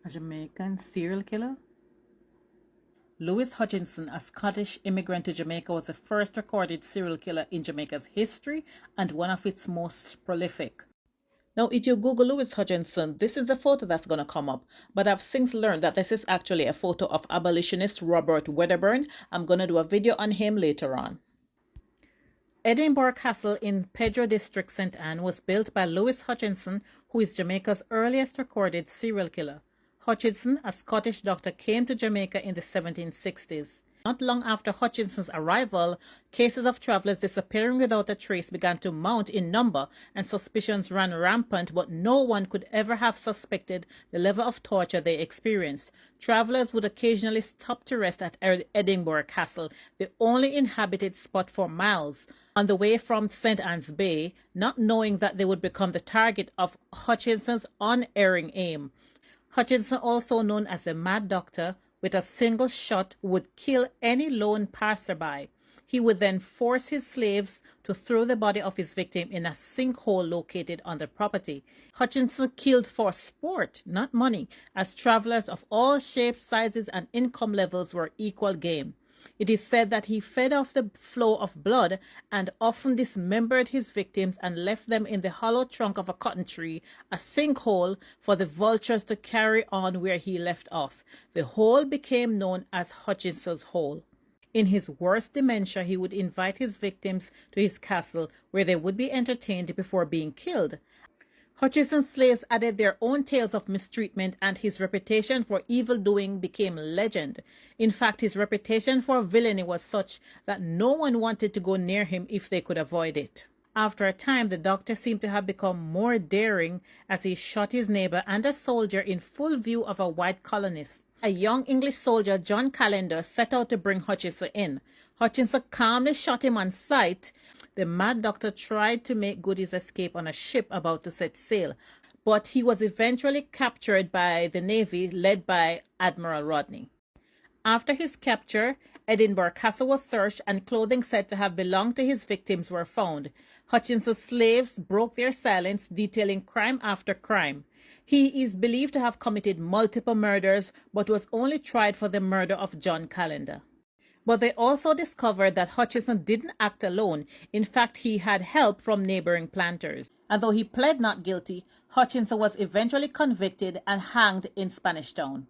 A Jamaican serial killer? Louis Hutchinson, a Scottish immigrant to Jamaica, was the first recorded serial killer in Jamaica's history and one of its most prolific. Now, if you Google Louis Hutchinson, this is the photo that's going to come up. But I've since learned that this is actually a photo of abolitionist Robert Wedderburn. I'm going to do a video on him later on. Edinburgh Castle in Pedro District, St. Anne, was built by Louis Hutchinson, who is Jamaica's earliest recorded serial killer. Hutchinson, a Scottish doctor, came to Jamaica in the 1760s. Not long after Hutchinson's arrival, cases of travelers disappearing without a trace began to mount in number, and suspicions ran rampant, but no one could ever have suspected the level of torture they experienced. Travelers would occasionally stop to rest at Edinburgh Castle, the only inhabited spot for miles, on the way from St. Anne's Bay, not knowing that they would become the target of Hutchinson's unerring aim. Hutchinson, also known as the Mad Doctor, with a single shot would kill any lone passerby. He would then force his slaves to throw the body of his victim in a sinkhole located on the property. Hutchinson killed for sport, not money, as travelers of all shapes, sizes, and income levels were equal game. It is said that he fed off the flow of blood and often dismembered his victims and left them in the hollow trunk of a cotton tree, a sinkhole, for the vultures to carry on where he left off. The hole became known as Hutchinson's Hole. In his worst dementia, he would invite his victims to his castle, where they would be entertained before being killed. Hutchinson's slaves added their own tales of mistreatment, and his reputation for evil-doing became legend. In fact, his reputation for villainy was such that no one wanted to go near him if they could avoid it. After a time, the doctor seemed to have become more daring as he shot his neighbor and a soldier in full view of a white colonist. A young English soldier, John Calendar, set out to bring Hutchinson in. Hutchinson calmly shot him on sight. The Mad Doctor tried to make good his escape on a ship about to set sail, but he was eventually captured by the Navy led by Admiral Rodney. After his capture, Edinburgh Castle was searched and clothing said to have belonged to his victims were found. Hutchinson's slaves broke their silence, detailing crime after crime. He is believed to have committed multiple murders, but was only tried for the murder of John Calendar. But they also discovered that Hutchinson didn't act alone. In fact, he had help from neighboring planters. And though he pled not guilty, Hutchinson was eventually convicted and hanged in Spanish Town.